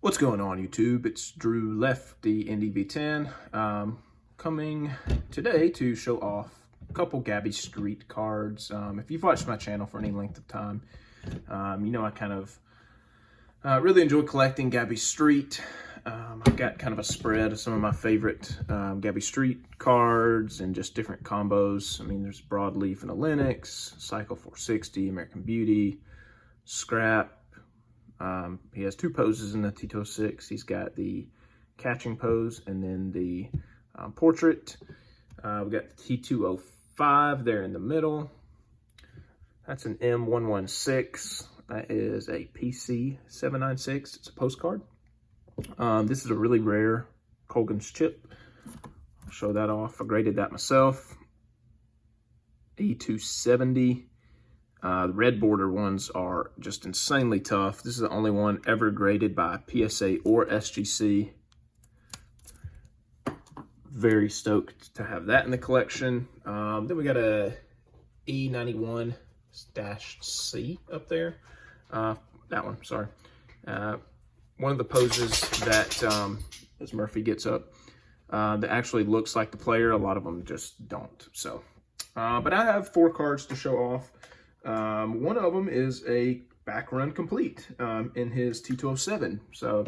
What's going on, YouTube? It's Drew Lefty NDV10 coming today to show off a couple Gabby Street cards. If you've watched my channel for any length of time, you know I kind of really enjoy collecting Gabby Street. I've got kind of a spread of some of my favorite Gabby Street cards and just different combos. I mean, there's Broadleaf and a Linux, Cycle 460, American Beauty, Scrap. He has two poses in the T206. He's got the catching pose and then the portrait. We've got the T205 there in the middle. That's an M116. That is a PC796. It's a postcard. This is a really rare Colgan's chip. I'll show that off. I graded that myself. E270. The red border ones are just insanely tough. This is the only one ever graded by PSA or SGC. Very stoked to have that in the collection. Then we got a E91-C up there. That one, sorry. One of the poses that, as Murphy gets up, that actually looks like the player. A lot of them just don't. So, but I have 4 cards to show off. One of them is a back run complete in his T207. So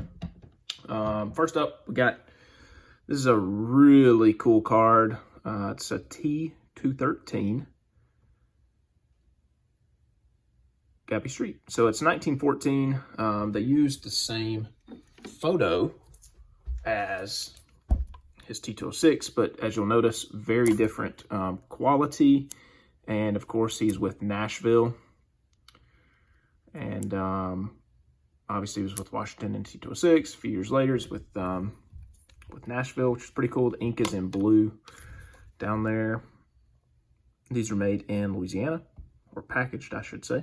first up, we got, this is a really cool card. It's a T213 Gabby Street. So it's 1914. They used the same photo as his T206, but as you'll notice, very different quality. And of course, he's with Nashville. And obviously, he was with Washington in T206. A few years later, he's with Nashville, which is pretty cool. The ink is in blue down there. These are made in Louisiana, or packaged, I should say.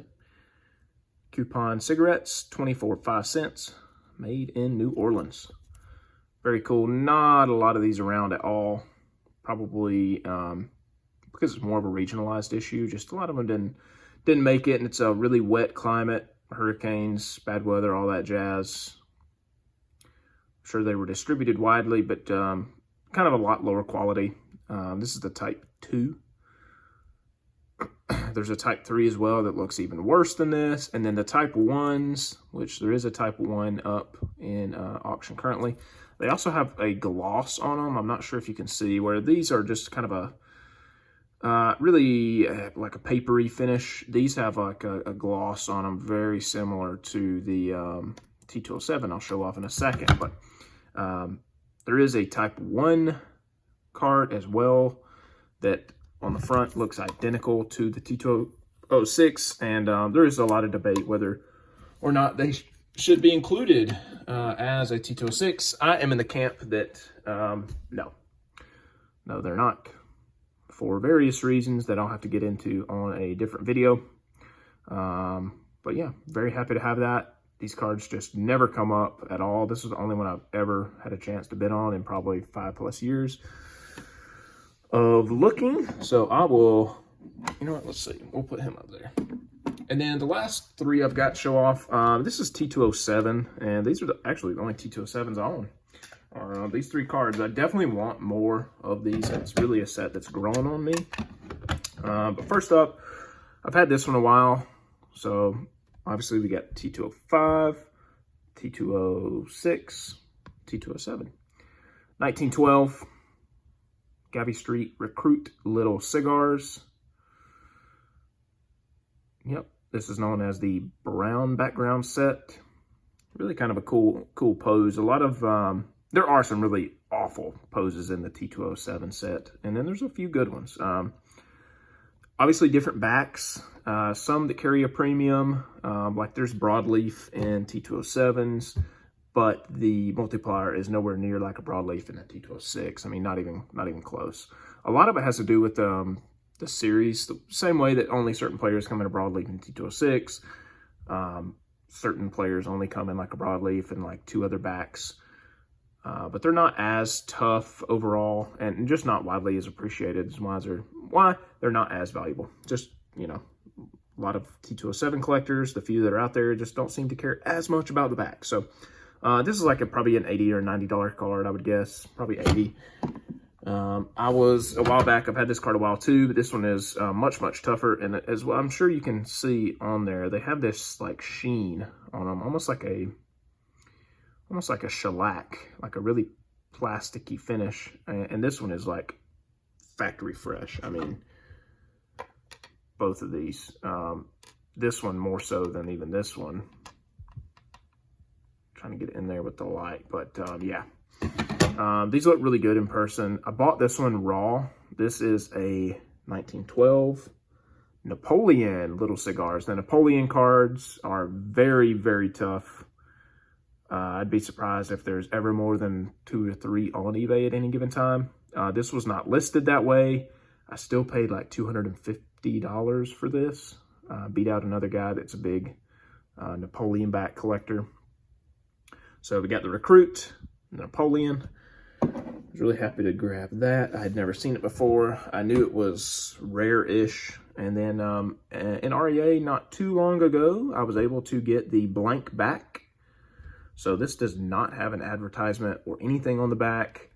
Coupon cigarettes, 24.5 cents, made in New Orleans. Very cool. Not a lot of these around at all. Probably because it's more of a regionalized issue. Just a lot of them didn't make it, and it's a really wet climate, hurricanes, bad weather, all that jazz. I'm sure they were distributed widely, but kind of a lot lower quality. This is the Type 2. There's a Type 3 as well that looks even worse than this. And then the Type 1s, which there is a Type 1 up in auction currently. They also have a gloss on them. I'm not sure if you can see, where these are just kind of a really like a papery finish. These have like a gloss on them, very similar to the T207 I'll show off in a second. But there is a Type 1 card as well that on the front looks identical to the T206. And there is a lot of debate whether or not they should be included as a T206. I am in the camp that no, they're not, for various reasons that I'll have to get into on a different video. But yeah, very happy to have that. These cards just never come up at all. This is the only one I've ever had a chance to bid on in probably 5+ years of looking. So I will, you know what, let's see. We'll put him up there. And then the last 3 I've got to show off. This is T207, and these are actually the only T207s I own. These 3 cards. I definitely want more of these. It's really a set that's grown on me. But first up, I've had this one a while. So obviously we got T205, T206, T207. 1912, Gabby Street Recruit Little Cigars. Yep, this is known as the brown background set. Really kind of a cool pose. A lot of there are some really awful poses in the T207 set, and then there's a few good ones. Obviously, different backs. Some that carry a premium, like there's Broadleaf in T207s, but the multiplier is nowhere near like a Broadleaf in the T206. I mean, not even close. A lot of it has to do with the series, the same way that only certain players come in a Broadleaf in T206. Certain players only come in like a Broadleaf and like 2 other backs. But they're not as tough overall, and just not widely as appreciated as why they're not as valuable. Just, you know, a lot of T207 collectors, the few that are out there, just don't seem to care as much about the back. So This is like probably an $80 or $90 card, I would guess. Probably 80. I was a while back. I've had this card a while too, but this one is much tougher. And as well, I'm sure you can see on there, they have this like sheen on them, almost like a shellac, like a really plasticky finish. And this one is like factory fresh. I mean, both of these. This one more so than even this one. Trying to get in there with the light, but yeah. These look really good in person. I bought this one raw. This is a 1912 Napoleon little cigars. The Napoleon cards are very tough. I'd be surprised if there's ever more than 2 or 3 on eBay at any given time. This was not listed that way. I still paid like $250 for this. Beat out another guy that's a big Napoleon back collector. So we got the Recruit, Napoleon. I was really happy to grab that. I had never seen it before. I knew it was rare-ish. And then in REA not too long ago, I was able to get the blank back. So this does not have an advertisement or anything on the back.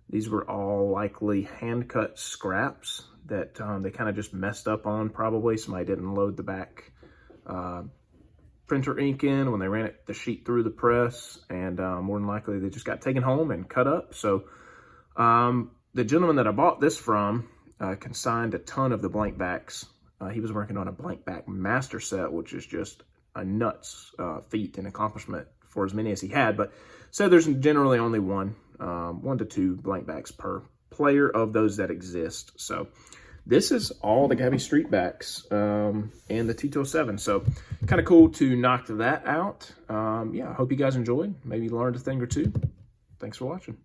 These were all likely hand-cut scraps that they kind of just messed up on probably. Somebody didn't load the back printer ink in when they ran the sheet through the press, and more than likely they just got taken home and cut up. So the gentleman that I bought this from consigned a ton of the blank backs. He was working on a blank back master set, which is just a nuts feat and accomplishment for as many as he had, but said there's generally only 1 to 2 blank backs per player of those that exist. So this is all the Gabby Street backs and the T207. So kind of cool to knock that out. Yeah, I hope you guys enjoyed. Maybe learned a thing or two. Thanks for watching.